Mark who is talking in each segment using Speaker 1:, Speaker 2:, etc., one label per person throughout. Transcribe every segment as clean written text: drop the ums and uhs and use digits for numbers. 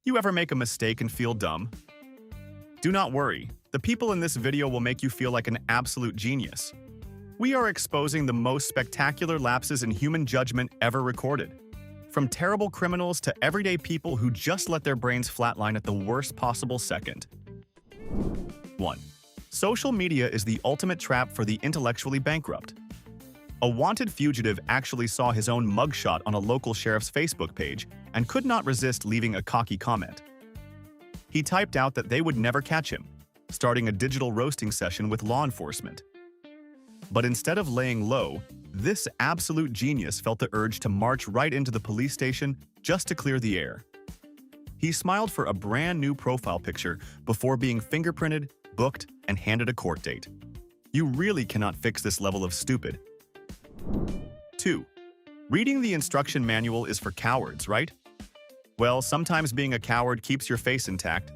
Speaker 1: You ever make a mistake and feel dumb? Do not worry, the people in this video will make you feel like an absolute genius. We are exposing the most spectacular lapses in human judgment ever recorded. From terrible criminals to everyday people who just let their brains flatline at the worst possible second. 1. Social media is the ultimate trap for the intellectually bankrupt. A wanted fugitive actually saw his own mugshot on a local sheriff's Facebook page and could not resist leaving a cocky comment. He typed out that they would never catch him, starting a digital roasting session with law enforcement. But instead of laying low, this absolute genius felt the urge to march right into the police station just to clear the air. He smiled for a brand new profile picture before being fingerprinted, booked, and handed a court date. You really cannot fix this level of stupid. 2. Reading the instruction manual is for cowards, right? Well, sometimes being a coward keeps your face intact.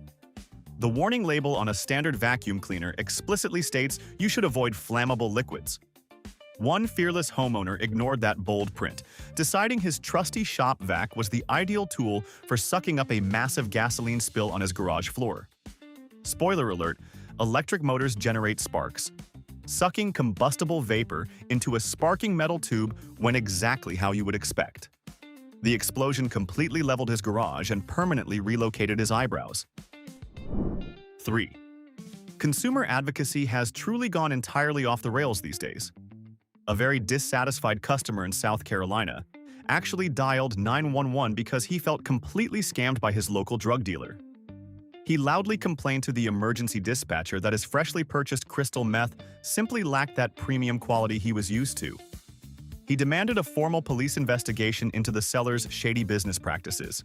Speaker 1: The warning label on a standard vacuum cleaner explicitly states you should avoid flammable liquids. One fearless homeowner ignored that bold print, deciding his trusty shop vac was the ideal tool for sucking up a massive gasoline spill on his garage floor. Spoiler alert, electric motors generate sparks. Sucking combustible vapor into a sparking metal tube went exactly how you would expect. The explosion completely leveled his garage and permanently relocated his eyebrows. 3. Consumer advocacy has truly gone entirely off the rails these days. A very dissatisfied customer in South Carolina actually dialed 911 because he felt completely scammed by his local drug dealer. He loudly complained to the emergency dispatcher that his freshly purchased crystal meth simply lacked that premium quality he was used to. He demanded a formal police investigation into the seller's shady business practices.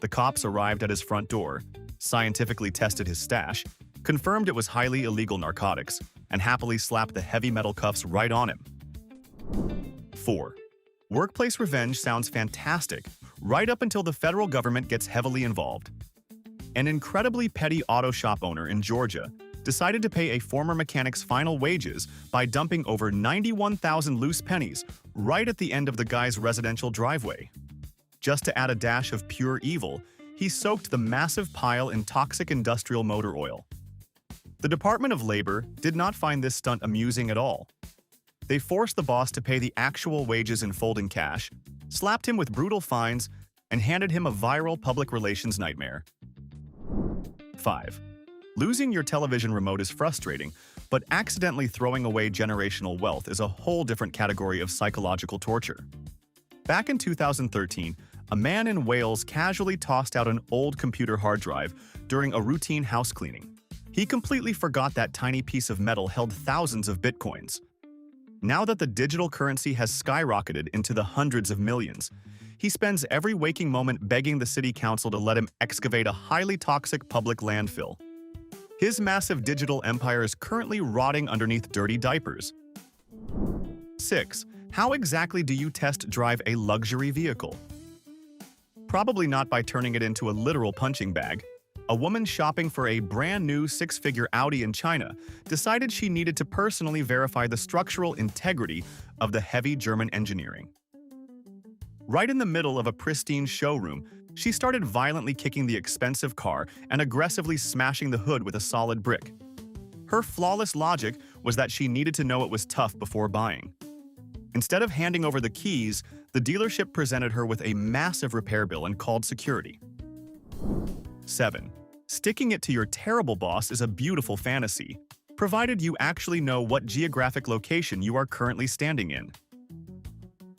Speaker 1: The cops arrived at his front door, scientifically tested his stash, confirmed it was highly illegal narcotics, and happily slapped the heavy metal cuffs right on him. 4. Workplace revenge sounds fantastic, right up until the federal government gets heavily involved. An incredibly petty auto shop owner in Georgia decided to pay a former mechanic's final wages by dumping over 91,000 loose pennies right at the end of the guy's residential driveway. Just to add a dash of pure evil, he soaked the massive pile in toxic industrial motor oil. The Department of Labor did not find this stunt amusing at all. They forced the boss to pay the actual wages in folding cash, slapped him with brutal fines, and handed him a viral public relations nightmare. 5. Losing your television remote is frustrating, but accidentally throwing away generational wealth is a whole different category of psychological torture. Back in 2013, a man in Wales casually tossed out an old computer hard drive during a routine house cleaning. He completely forgot that tiny piece of metal held thousands of bitcoins. Now that the digital currency has skyrocketed into the hundreds of millions, he spends every waking moment begging the city council to let him excavate a highly toxic public landfill. His massive digital empire is currently rotting underneath dirty diapers. 6. How exactly do you test drive a luxury vehicle? Probably not by turning it into a literal punching bag. A woman shopping for a brand new six-figure Audi in China decided she needed to personally verify the structural integrity of the heavy German engineering. Right in the middle of a pristine showroom, she started violently kicking the expensive car and aggressively smashing the hood with a solid brick. Her flawless logic was that she needed to know it was tough before buying. Instead of handing over the keys, the dealership presented her with a massive repair bill and called security. 7. Sticking it to your terrible boss is a beautiful fantasy, provided you actually know what geographic location you are currently standing in.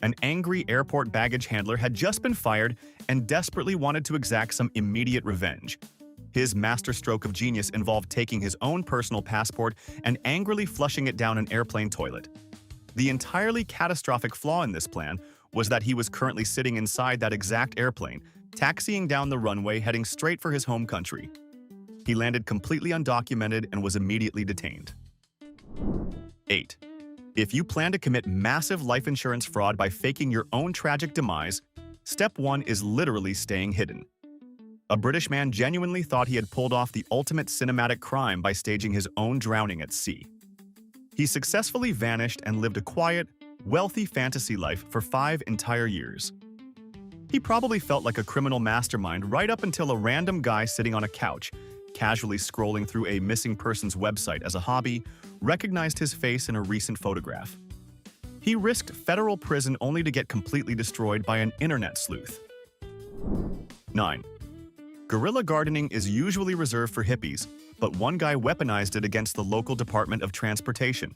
Speaker 1: An angry airport baggage handler had just been fired and desperately wanted to exact some immediate revenge. His masterstroke of genius involved taking his own personal passport and angrily flushing it down an airplane toilet. The entirely catastrophic flaw in this plan was that he was currently sitting inside that exact airplane, taxiing down the runway heading straight for his home country. He landed completely undocumented and was immediately detained. 8. If you plan to commit massive life insurance fraud by faking your own tragic demise, step 1 is literally staying hidden. A British man genuinely thought he had pulled off the ultimate cinematic crime by staging his own drowning at sea. He successfully vanished and lived a quiet, wealthy fantasy life for 5 entire years. He probably felt like a criminal mastermind right up until a random guy sitting on a couch, casually scrolling through a missing persons website as a hobby, recognized his face in a recent photograph. He risked federal prison only to get completely destroyed by an internet sleuth. 9. Guerrilla gardening is usually reserved for hippies, but one guy weaponized it against the local Department of Transportation.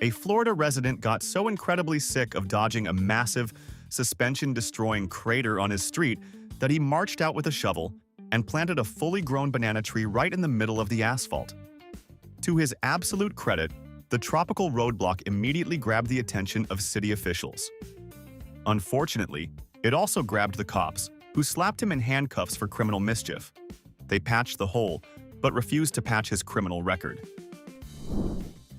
Speaker 1: A Florida resident got so incredibly sick of dodging a massive, suspension-destroying crater on his street that he marched out with a shovel and planted a fully grown banana tree right in the middle of the asphalt. To his absolute credit, the tropical roadblock immediately grabbed the attention of city officials. Unfortunately, it also grabbed the cops, who slapped him in handcuffs for criminal mischief. They patched the hole, but refused to patch his criminal record.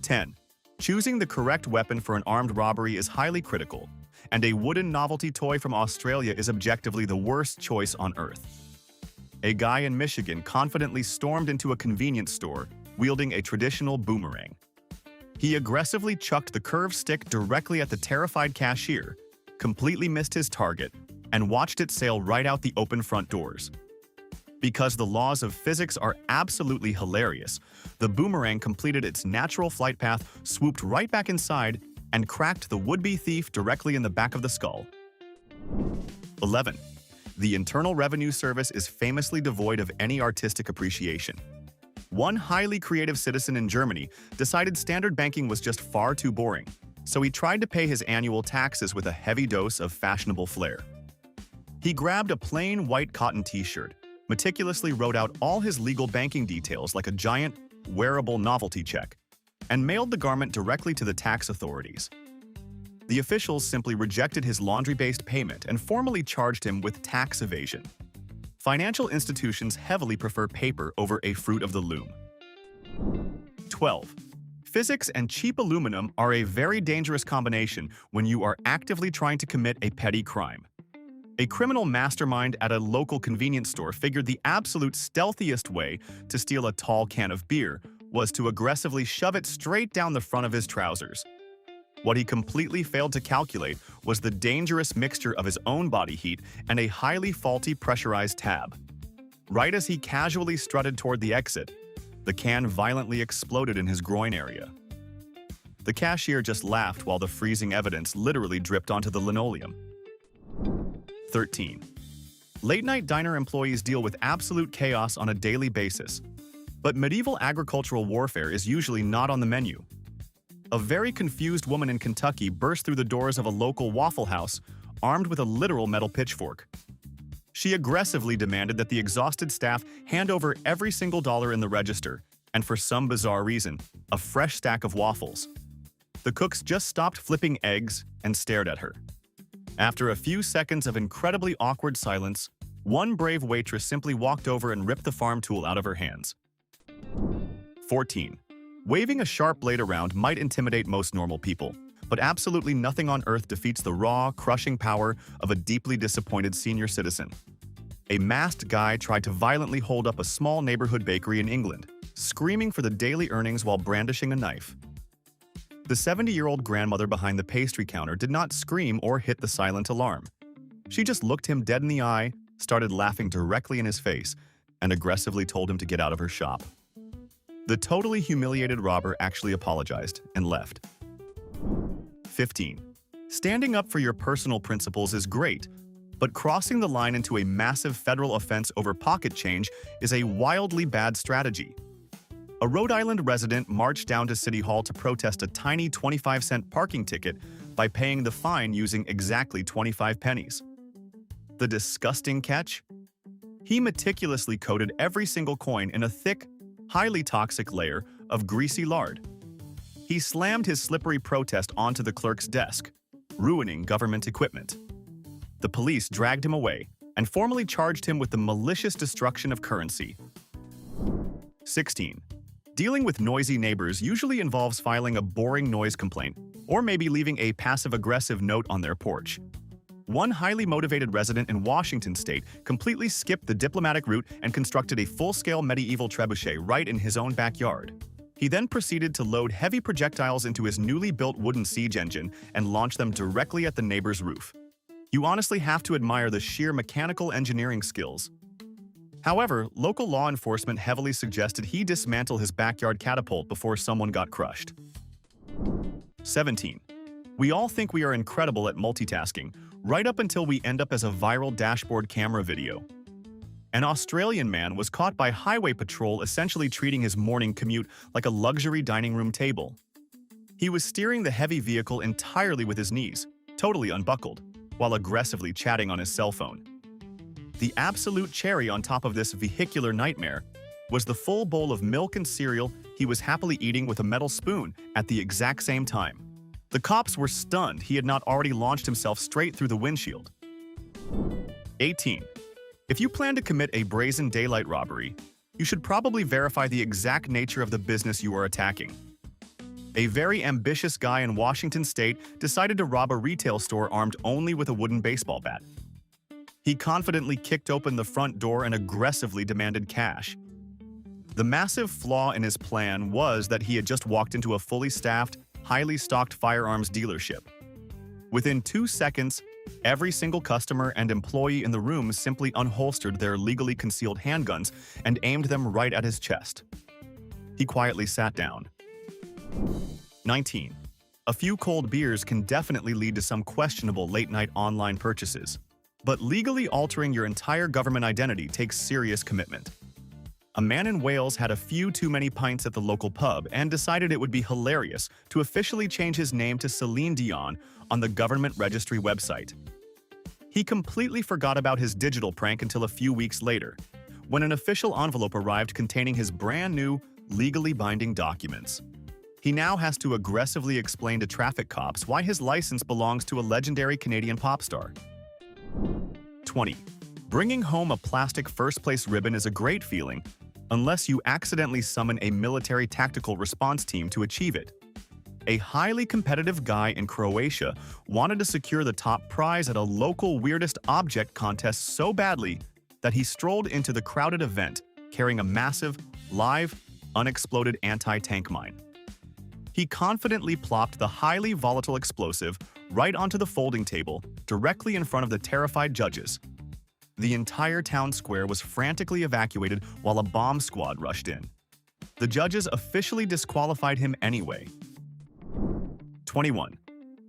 Speaker 1: 10. Choosing the correct weapon for an armed robbery is highly critical, and a wooden novelty toy from Australia is objectively the worst choice on Earth. A guy in Michigan confidently stormed into a convenience store, wielding a traditional boomerang. He aggressively chucked the curved stick directly at the terrified cashier, completely missed his target, and watched it sail right out the open front doors. Because the laws of physics are absolutely hilarious, the boomerang completed its natural flight path, swooped right back inside, and cracked the would-be thief directly in the back of the skull. 11. The Internal Revenue Service is famously devoid of any artistic appreciation. One highly creative citizen in Germany decided standard banking was just far too boring, so he tried to pay his annual taxes with a heavy dose of fashionable flair. He grabbed a plain white cotton t-shirt, meticulously wrote out all his legal banking details like a giant, wearable novelty check, and mailed the garment directly to the tax authorities. The officials simply rejected his laundry-based payment and formally charged him with tax evasion. Financial institutions heavily prefer paper over a fruit of the loom. 12. Physics and cheap aluminum are a very dangerous combination when you are actively trying to commit a petty crime. A criminal mastermind at a local convenience store figured the absolute stealthiest way to steal a tall can of beer was to aggressively shove it straight down the front of his trousers. What he completely failed to calculate was the dangerous mixture of his own body heat and a highly faulty pressurized tab. Right as he casually strutted toward the exit, the can violently exploded in his groin area. The cashier just laughed while the freezing evidence literally dripped onto the linoleum. 13. Late-night diner employees deal with absolute chaos on a daily basis, but medieval agricultural warfare is usually not on the menu. A very confused woman in Kentucky burst through the doors of a local Waffle House, armed with a literal metal pitchfork. She aggressively demanded that the exhausted staff hand over every single dollar in the register, and for some bizarre reason, a fresh stack of waffles. The cooks just stopped flipping eggs and stared at her. After a few seconds of incredibly awkward silence, one brave waitress simply walked over and ripped the farm tool out of her hands. 14. Waving a sharp blade around might intimidate most normal people, but absolutely nothing on earth defeats the raw, crushing power of a deeply disappointed senior citizen. A masked guy tried to violently hold up a small neighborhood bakery in England, screaming for the daily earnings while brandishing a knife. The 70-year-old grandmother behind the pastry counter did not scream or hit the silent alarm. She just looked him dead in the eye, started laughing directly in his face, and aggressively told him to get out of her shop. The totally humiliated robber actually apologized and left. 15. Standing up for your personal principles is great, but crossing the line into a massive federal offense over pocket change is a wildly bad strategy. A Rhode Island resident marched down to City Hall to protest a tiny 25-cent parking ticket by paying the fine using exactly 25 pennies. The disgusting catch? He meticulously coated every single coin in a thick, highly toxic layer of greasy lard. He slammed his slippery protest onto the clerk's desk, ruining government equipment. The police dragged him away and formally charged him with the malicious destruction of currency. 16. Dealing with noisy neighbors usually involves filing a boring noise complaint, or maybe leaving a passive-aggressive note on their porch. One highly motivated resident in Washington state completely skipped the diplomatic route and constructed a full-scale medieval trebuchet right in his own backyard. He then proceeded to load heavy projectiles into his newly built wooden siege engine and launch them directly at the neighbor's roof. You honestly have to admire the sheer mechanical engineering skills. However, local law enforcement heavily suggested he dismantle his backyard catapult before someone got crushed. 17. We all think we are incredible at multitasking, right up until we end up as a viral dashboard camera video. An Australian man was caught by highway patrol essentially treating his morning commute like a luxury dining room table. He was steering the heavy vehicle entirely with his knees, totally unbuckled, while aggressively chatting on his cell phone. The absolute cherry on top of this vehicular nightmare was the full bowl of milk and cereal he was happily eating with a metal spoon at the exact same time. The cops were stunned he had not already launched himself straight through the windshield. 18. If you plan to commit a brazen daylight robbery, you should probably verify the exact nature of the business you are attacking. A very ambitious guy in Washington state decided to rob a retail store armed only with a wooden baseball bat. He confidently kicked open the front door and aggressively demanded cash. The massive flaw in his plan was that he had just walked into a fully staffed, highly stocked firearms dealership. Within 2 seconds, every single customer and employee in the room simply unholstered their legally concealed handguns and aimed them right at his chest. He quietly sat down. 19. A few cold beers can definitely lead to some questionable late-night online purchases. But legally altering your entire government identity takes serious commitment. A man in Wales had a few too many pints at the local pub and decided it would be hilarious to officially change his name to Celine Dion on the government registry website. He completely forgot about his digital prank until a few weeks later, when an official envelope arrived containing his brand new, legally binding documents. He now has to aggressively explain to traffic cops why his license belongs to a legendary Canadian pop star. 20. Bringing home a plastic first-place ribbon is a great feeling, unless you accidentally summon a military tactical response team to achieve it. A highly competitive guy in Croatia wanted to secure the top prize at a local weirdest object contest so badly that he strolled into the crowded event carrying a massive, live, unexploded anti-tank mine. He confidently plopped the highly volatile explosive right onto the folding table, directly in front of the terrified judges. The entire town square was frantically evacuated while a bomb squad rushed in. The judges officially disqualified him anyway. 21.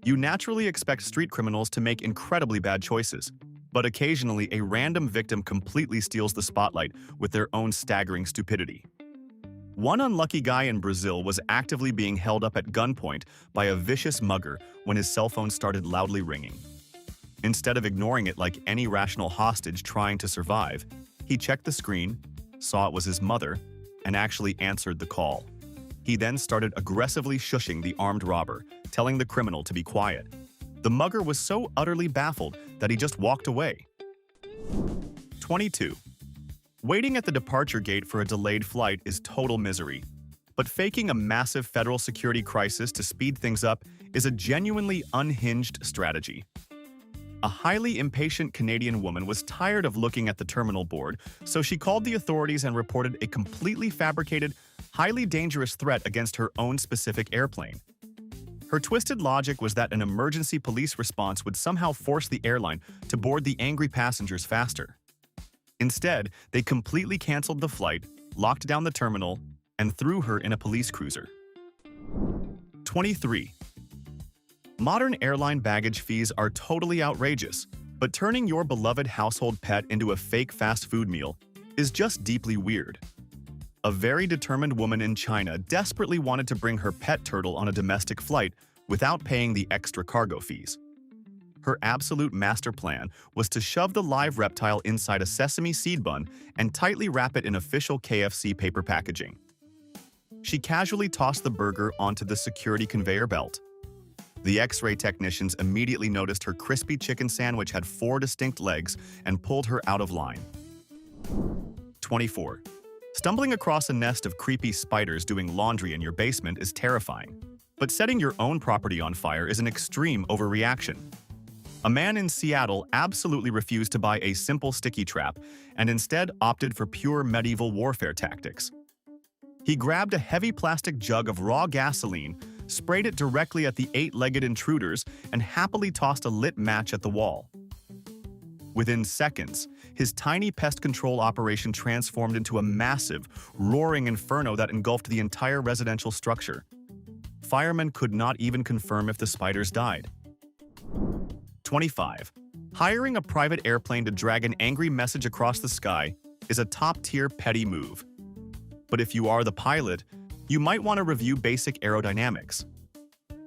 Speaker 1: You naturally expect street criminals to make incredibly bad choices, but occasionally a random victim completely steals the spotlight with their own staggering stupidity. One unlucky guy in Brazil was actively being held up at gunpoint by a vicious mugger when his cell phone started loudly ringing. Instead of ignoring it like any rational hostage trying to survive, he checked the screen, saw it was his mother, and actually answered the call. He then started aggressively shushing the armed robber, telling the criminal to be quiet. The mugger was so utterly baffled that he just walked away. 22. Waiting at the departure gate for a delayed flight is total misery. But faking a massive federal security crisis to speed things up is a genuinely unhinged strategy. A highly impatient Canadian woman was tired of looking at the terminal board, so she called the authorities and reported a completely fabricated, highly dangerous threat against her own specific airplane. Her twisted logic was that an emergency police response would somehow force the airline to board the angry passengers faster. Instead, they completely canceled the flight, locked down the terminal, and threw her in a police cruiser. 23. Modern airline baggage fees are totally outrageous, but turning your beloved household pet into a fake fast food meal is just deeply weird. A very determined woman in China desperately wanted to bring her pet turtle on a domestic flight without paying the extra cargo fees. Her absolute master plan was to shove the live reptile inside a sesame seed bun and tightly wrap it in official KFC paper packaging. She casually tossed the burger onto the security conveyor belt. The X-ray technicians immediately noticed her crispy chicken sandwich had 4 distinct legs and pulled her out of line. 24. Stumbling across a nest of creepy spiders doing laundry in your basement is terrifying, but setting your own property on fire is an extreme overreaction. A man in Seattle absolutely refused to buy a simple sticky trap and instead opted for pure medieval warfare tactics. He grabbed a heavy plastic jug of raw gasoline, sprayed it directly at the 8-legged intruders, and happily tossed a lit match at the wall. Within seconds, his tiny pest control operation transformed into a massive, roaring inferno that engulfed the entire residential structure. Firemen could not even confirm if the spiders died. 25. Hiring a private airplane to drag an angry message across the sky is a top-tier petty move. But if you are the pilot, you might want to review basic aerodynamics.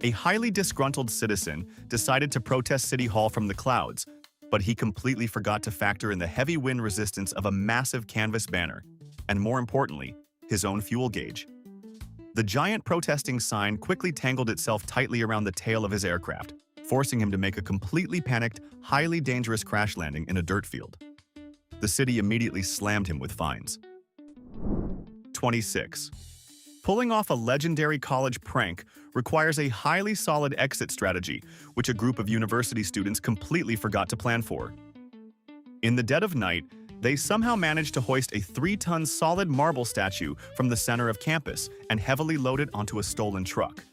Speaker 1: A highly disgruntled citizen decided to protest City Hall from the clouds, but he completely forgot to factor in the heavy wind resistance of a massive canvas banner, and more importantly, his own fuel gauge. The giant protesting sign quickly tangled itself tightly around the tail of his aircraft, forcing him to make a completely panicked, highly dangerous crash landing in a dirt field. The city immediately slammed him with fines. 26. Pulling off a legendary college prank requires a highly solid exit strategy, which a group of university students completely forgot to plan for. In the dead of night, they somehow managed to hoist a 3-ton solid marble statue from the center of campus and heavily load it onto a stolen truck.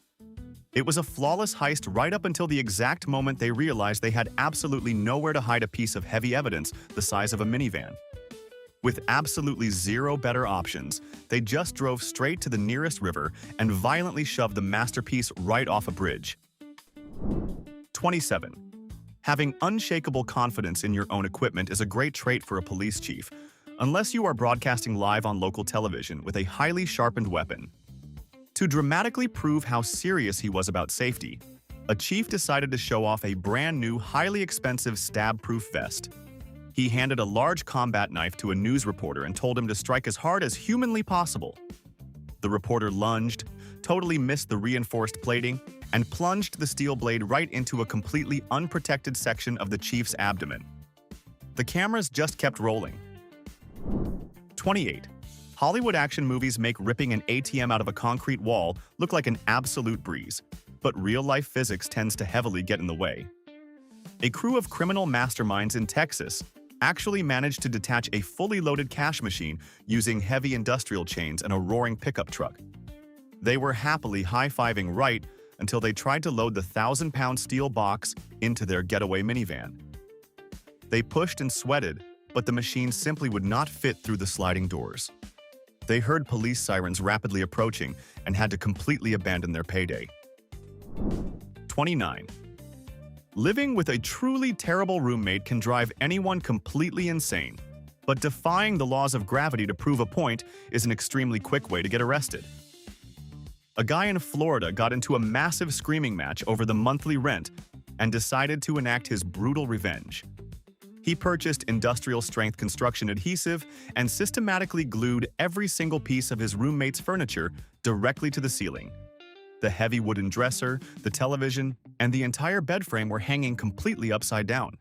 Speaker 1: It was a flawless heist right up until the exact moment they realized they had absolutely nowhere to hide a piece of heavy evidence the size of a minivan. With absolutely zero better options, they just drove straight to the nearest river and violently shoved the masterpiece right off a bridge. 27. Having unshakable confidence in your own equipment is a great trait for a police chief, unless you are broadcasting live on local television with a highly sharpened weapon. To dramatically prove how serious he was about safety, a chief decided to show off a brand new, highly expensive stab-proof vest. He handed a large combat knife to a news reporter and told him to strike as hard as humanly possible. The reporter lunged, totally missed the reinforced plating, and plunged the steel blade right into a completely unprotected section of the chief's abdomen. The cameras just kept rolling. 28. Hollywood action movies make ripping an ATM out of a concrete wall look like an absolute breeze, but real-life physics tends to heavily get in the way. A crew of criminal masterminds in Texas actually managed to detach a fully loaded cash machine using heavy industrial chains and a roaring pickup truck. They were happily high-fiving right until they tried to load the 1,000-pound steel box into their getaway minivan. They pushed and sweated, but the machine simply would not fit through the sliding doors. They heard police sirens rapidly approaching and had to completely abandon their payday. 29. Living with a truly terrible roommate can drive anyone completely insane, but defying the laws of gravity to prove a point is an extremely quick way to get arrested. A guy in Florida got into a massive screaming match over the monthly rent and decided to enact his brutal revenge. He purchased industrial-strength construction adhesive and systematically glued every single piece of his roommate's furniture directly to the ceiling. The heavy wooden dresser, the television, and the entire bed frame were hanging completely upside down.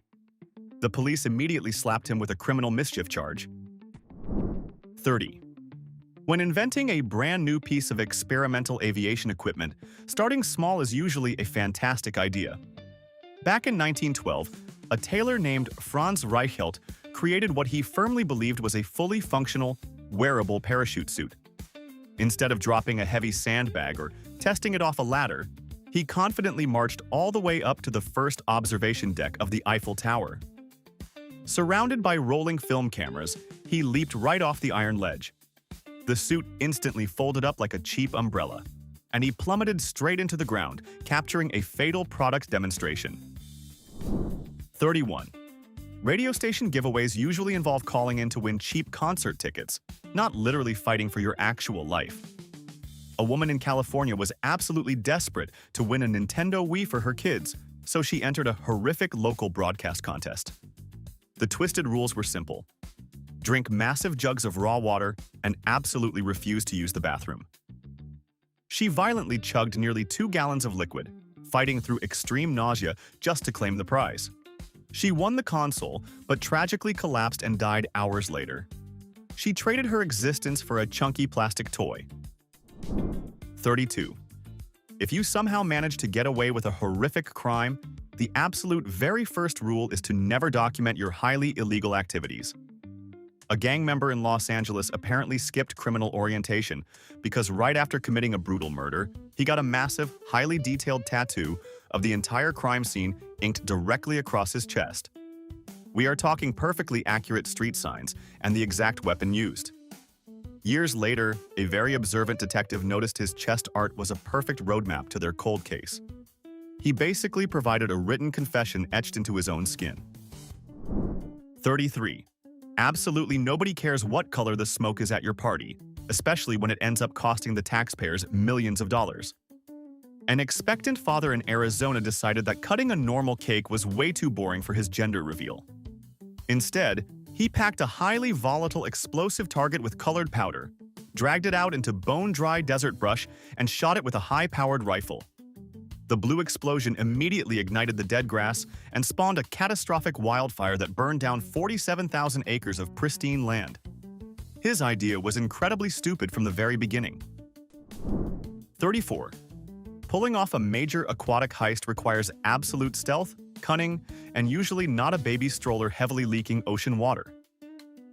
Speaker 1: The police immediately slapped him with a criminal mischief charge. 30. When inventing a brand new piece of experimental aviation equipment, starting small is usually a fantastic idea. Back in 1912, a tailor named Franz Reichelt created what he firmly believed was a fully functional, wearable parachute suit. Instead of dropping a heavy sandbag or testing it off a ladder, he confidently marched all the way up to the first observation deck of the Eiffel Tower. Surrounded by rolling film cameras, he leaped right off the iron ledge. The suit instantly folded up like a cheap umbrella, and he plummeted straight into the ground, capturing a fatal product demonstration. 31. Radio station giveaways usually involve calling in to win cheap concert tickets, not literally fighting for your actual life. A woman in California was absolutely desperate to win a Nintendo Wii for her kids, so she entered a horrific local broadcast contest. The twisted rules were simple. Drink massive jugs of raw water and absolutely refuse to use the bathroom. She violently chugged nearly 2 gallons of liquid, fighting through extreme nausea just to claim the prize. She won the console, but tragically collapsed and died hours later. She traded her existence for a chunky plastic toy. 32. If you somehow manage to get away with a horrific crime, the absolute very first rule is to never document your highly illegal activities. A gang member in Los Angeles apparently skipped criminal orientation because right after committing a brutal murder, he got a massive, highly detailed tattoo of the entire crime scene inked directly across his chest. We are talking perfectly accurate street signs and the exact weapon used. Years later, a very observant detective noticed his chest art was a perfect roadmap to their cold case. He basically provided a written confession etched into his own skin. 33. Absolutely nobody cares what color the smoke is at your party, especially when it ends up costing the taxpayers millions of dollars. An expectant father in Arizona decided that cutting a normal cake was way too boring for his gender reveal. Instead, he packed a highly volatile explosive target with colored powder, dragged it out into bone-dry desert brush, and shot it with a high-powered rifle. The blue explosion immediately ignited the dead grass and spawned a catastrophic wildfire that burned down 47,000 acres of pristine land. His idea was incredibly stupid from the very beginning. 34. Pulling off a major aquatic heist requires absolute stealth, cunning, and usually not a baby stroller heavily leaking ocean water.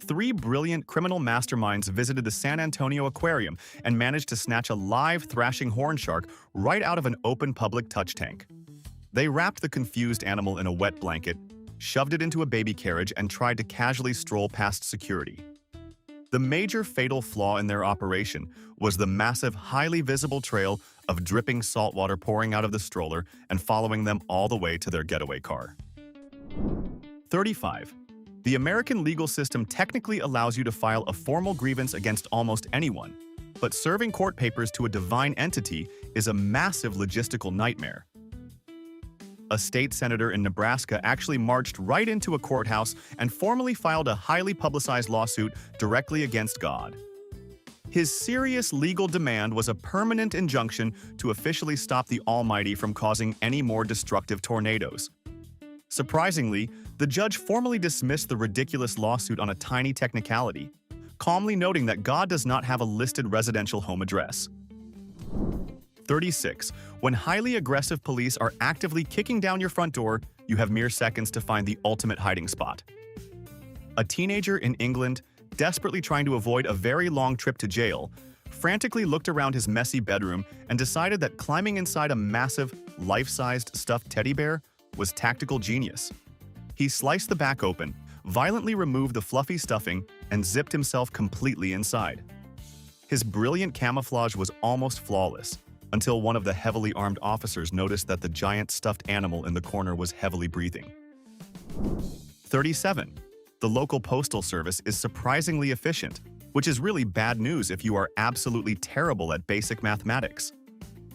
Speaker 1: 3 brilliant criminal masterminds visited the San Antonio Aquarium and managed to snatch a live thrashing horn shark right out of an open public touch tank. They wrapped the confused animal in a wet blanket, shoved it into a baby carriage, and tried to casually stroll past security. The major fatal flaw in their operation was the massive, highly visible trail of dripping saltwater pouring out of the stroller and following them all the way to their getaway car. 35. The American legal system technically allows you to file a formal grievance against almost anyone, but serving court papers to a divine entity is a massive logistical nightmare. A state senator in Nebraska actually marched right into a courthouse and formally filed a highly publicized lawsuit directly against God. His serious legal demand was a permanent injunction to officially stop the Almighty from causing any more destructive tornadoes. Surprisingly, the judge formally dismissed the ridiculous lawsuit on a tiny technicality, calmly noting that God does not have a listed residential home address. 36. When highly aggressive police are actively kicking down your front door, you have mere seconds to find the ultimate hiding spot. A teenager in England, desperately trying to avoid a very long trip to jail, frantically looked around his messy bedroom and decided that climbing inside a massive, life-sized stuffed teddy bear was tactical genius. He sliced the back open, violently removed the fluffy stuffing, and zipped himself completely inside. His brilliant camouflage was almost flawless, until one of the heavily armed officers noticed that the giant stuffed animal in the corner was heavily breathing. 37. The local postal service is surprisingly efficient, which is really bad news if you are absolutely terrible at basic mathematics.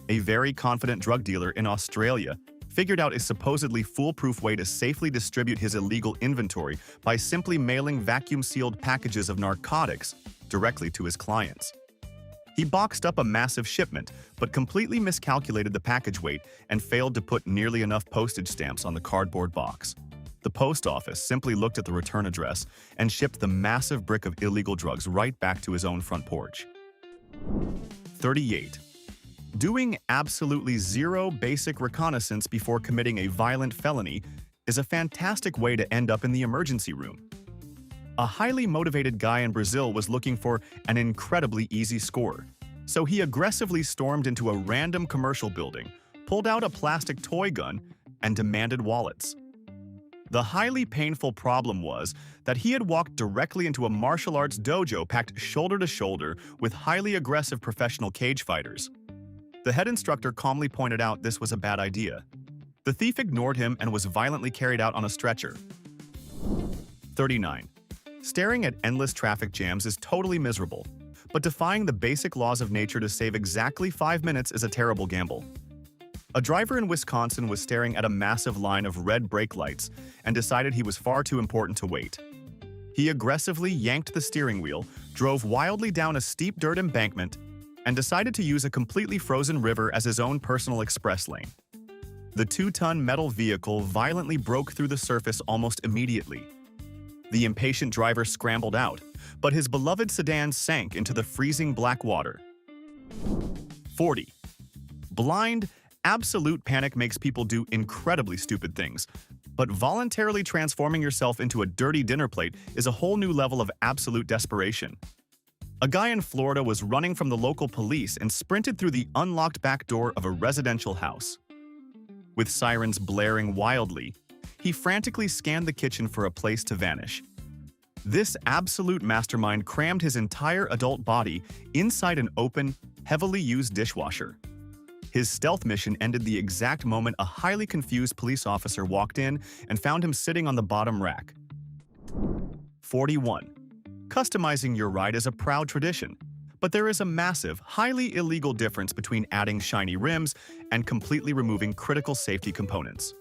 Speaker 1: A very confident drug dealer in Australia figured out a supposedly foolproof way to safely distribute his illegal inventory by simply mailing vacuum-sealed packages of narcotics directly to his clients. He boxed up a massive shipment, but completely miscalculated the package weight and failed to put nearly enough postage stamps on the cardboard box. The post office simply looked at the return address and shipped the massive brick of illegal drugs right back to his own front porch. 38. Doing absolutely zero basic reconnaissance before committing a violent felony is a fantastic way to end up in the emergency room. A highly motivated guy in Brazil was looking for an incredibly easy score, so he aggressively stormed into a random commercial building, pulled out a plastic toy gun, and demanded wallets. The highly painful problem was that he had walked directly into a martial arts dojo packed shoulder to shoulder with highly aggressive professional cage fighters. The head instructor calmly pointed out this was a bad idea. The thief ignored him and was violently carried out on a stretcher. 39. Staring at endless traffic jams is totally miserable, but defying the basic laws of nature to save exactly 5 minutes is a terrible gamble. A driver in Wisconsin was staring at a massive line of red brake lights and decided he was far too important to wait. He aggressively yanked the steering wheel, drove wildly down a steep dirt embankment, and decided to use a completely frozen river as his own personal express lane. The 2-ton metal vehicle violently broke through the surface almost immediately. The impatient driver scrambled out, but his beloved sedan sank into the freezing black water. 40. Blind, absolute panic makes people do incredibly stupid things, but voluntarily transforming yourself into a dirty dinner plate is a whole new level of absolute desperation. A guy in Florida was running from the local police and sprinted through the unlocked back door of a residential house. With sirens blaring wildly, He frantically scanned the kitchen for a place to vanish. This absolute mastermind crammed his entire adult body inside an open, heavily used dishwasher. His stealth mission ended the exact moment a highly confused police officer walked in and found him sitting on the bottom rack. 41. Customizing your ride is a proud tradition, but there is a massive, highly illegal difference between adding shiny rims and completely removing critical safety components.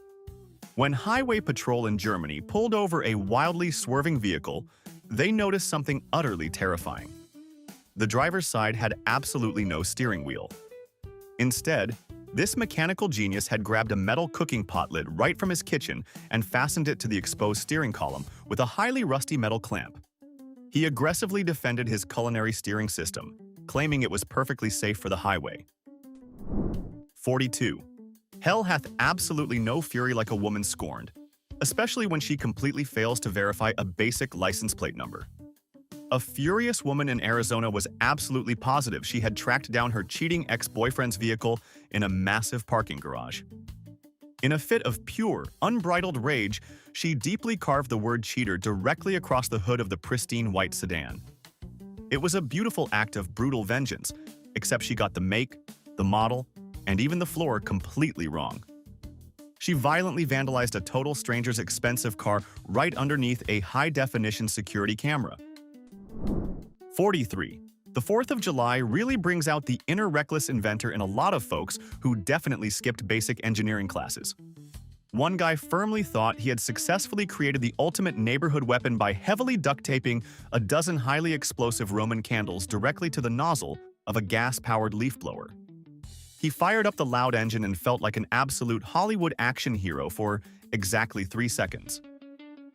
Speaker 1: When Highway Patrol in Germany pulled over a wildly swerving vehicle, they noticed something utterly terrifying. The driver's side had absolutely no steering wheel. Instead, this mechanical genius had grabbed a metal cooking pot lid right from his kitchen and fastened it to the exposed steering column with a highly rusty metal clamp. He aggressively defended his culinary steering system, claiming it was perfectly safe for the highway. 42. Hell hath absolutely no fury like a woman scorned, especially when she completely fails to verify a basic license plate number. A furious woman in Arizona was absolutely positive she had tracked down her cheating ex-boyfriend's vehicle in a massive parking garage. In a fit of pure, unbridled rage, she deeply carved the word cheater directly across the hood of the pristine white sedan. It was a beautiful act of brutal vengeance, except she got the make, the model, and even the floor completely wrong. She violently vandalized a total stranger's expensive car right underneath a high-definition security camera. 43. The 4th of July really brings out the inner reckless inventor in a lot of folks who definitely skipped basic engineering classes. One guy firmly thought he had successfully created the ultimate neighborhood weapon by heavily duct-taping a dozen highly explosive Roman candles directly to the nozzle of a gas-powered leaf blower. He fired up the loud engine and felt like an absolute Hollywood action hero for exactly 3 seconds.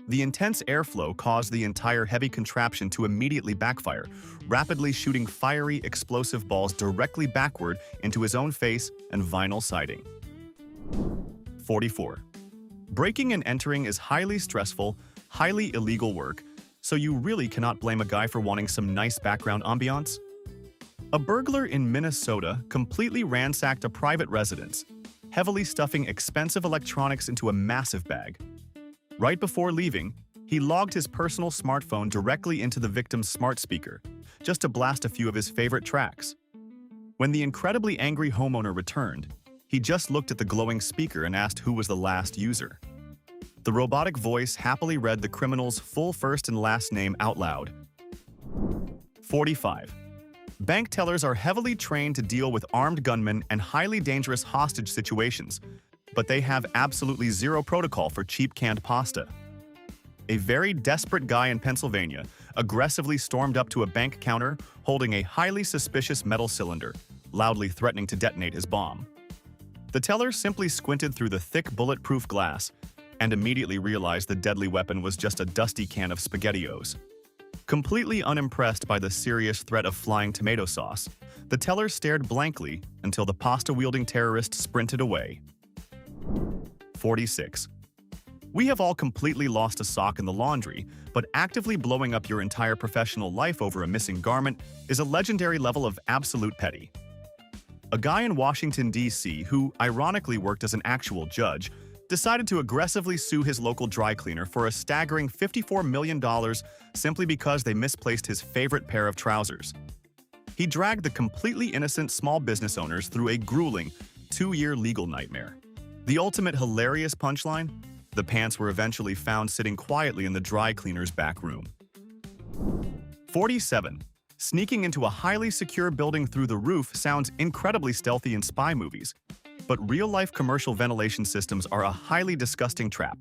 Speaker 1: The intense airflow caused the entire heavy contraption to immediately backfire, rapidly shooting fiery, explosive balls directly backward into his own face and vinyl siding. 44. Breaking and entering is highly stressful, highly illegal work, so you really cannot blame a guy for wanting some nice background ambiance. A burglar in Minnesota completely ransacked a private residence, heavily stuffing expensive electronics into a massive bag. Right before leaving, he logged his personal smartphone directly into the victim's smart speaker, just to blast a few of his favorite tracks. When the incredibly angry homeowner returned, he just looked at the glowing speaker and asked who was the last user. The robotic voice happily read the criminal's full first and last name out loud. 45. Bank tellers are heavily trained to deal with armed gunmen and highly dangerous hostage situations, but they have absolutely zero protocol for cheap canned pasta. A very desperate guy in Pennsylvania aggressively stormed up to a bank counter holding a highly suspicious metal cylinder, loudly threatening to detonate his bomb. The teller simply squinted through the thick bulletproof glass and immediately realized the deadly weapon was just a dusty can of SpaghettiOs. Completely unimpressed by the serious threat of flying tomato sauce, the teller stared blankly until the pasta-wielding terrorist sprinted away. 46. We have all completely lost a sock in the laundry, but actively blowing up your entire professional life over a missing garment is a legendary level of absolute petty. A guy in Washington, D.C., who ironically worked as an actual judge, decided to aggressively sue his local dry cleaner for a staggering $54 million simply because they misplaced his favorite pair of trousers. He dragged the completely innocent small business owners through a grueling 2-year legal nightmare. The ultimate hilarious punchline? The pants were eventually found sitting quietly in the dry cleaner's back room. 47. Sneaking into a highly secure building through the roof sounds incredibly stealthy in spy movies, but real-life commercial ventilation systems are a highly disgusting trap.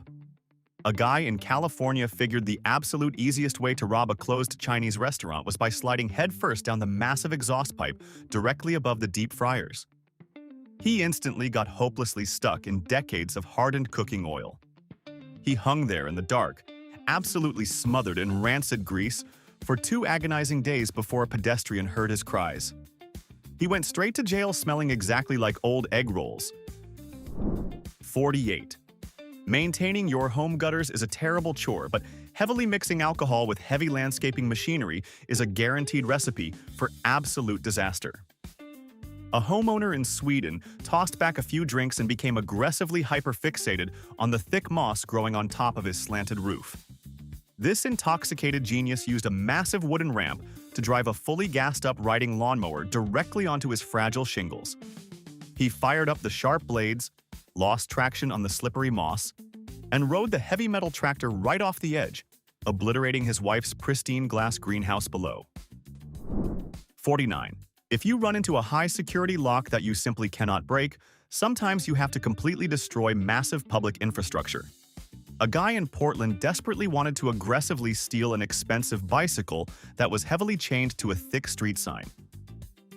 Speaker 1: A guy in California figured the absolute easiest way to rob a closed Chinese restaurant was by sliding headfirst down the massive exhaust pipe directly above the deep fryers. He instantly got hopelessly stuck in decades of hardened cooking oil. He hung there in the dark, absolutely smothered in rancid grease, for 2 agonizing days before a pedestrian heard his cries. He went straight to jail smelling exactly like old egg rolls. 48. Maintaining your home gutters is a terrible chore, but heavily mixing alcohol with heavy landscaping machinery is a guaranteed recipe for absolute disaster. A homeowner in Sweden tossed back a few drinks and became aggressively hyperfixated on the thick moss growing on top of his slanted roof. This intoxicated genius used a massive wooden ramp to drive a fully gassed-up riding lawnmower directly onto his fragile shingles. He fired up the sharp blades, lost traction on the slippery moss, and rode the heavy metal tractor right off the edge, obliterating his wife's pristine glass greenhouse below. 49. If you run into a high-security lock that you simply cannot break, sometimes you have to completely destroy massive public infrastructure. A guy in Portland desperately wanted to aggressively steal an expensive bicycle that was heavily chained to a thick street sign.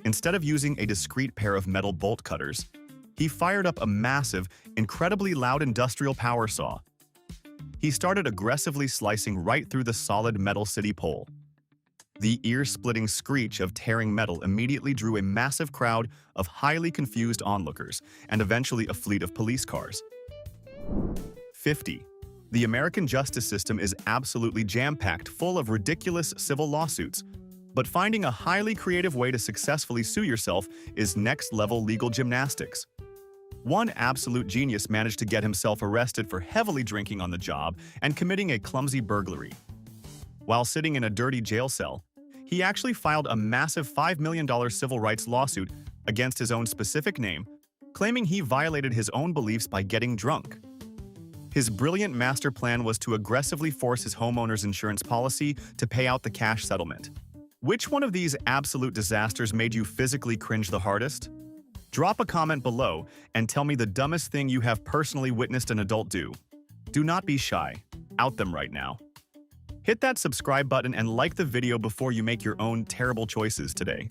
Speaker 1: Instead of using a discreet pair of metal bolt cutters, he fired up a massive, incredibly loud industrial power saw. He started aggressively slicing right through the solid metal city pole. The ear-splitting screech of tearing metal immediately drew a massive crowd of highly confused onlookers and eventually a fleet of police cars. 50. The American justice system is absolutely jam-packed full of ridiculous civil lawsuits, but finding a highly creative way to successfully sue yourself is next-level legal gymnastics. One absolute genius managed to get himself arrested for heavily drinking on the job and committing a clumsy burglary. While sitting in a dirty jail cell, he actually filed a massive $5 million civil rights lawsuit against his own specific name, claiming he violated his own beliefs by getting drunk. His brilliant master plan was to aggressively force his homeowner's insurance policy to pay out the cash settlement. Which one of these absolute disasters made you physically cringe the hardest? Drop a comment below and tell me the dumbest thing you have personally witnessed an adult do. Do not be shy. Out them right now. Hit that subscribe button and like the video before you make your own terrible choices today.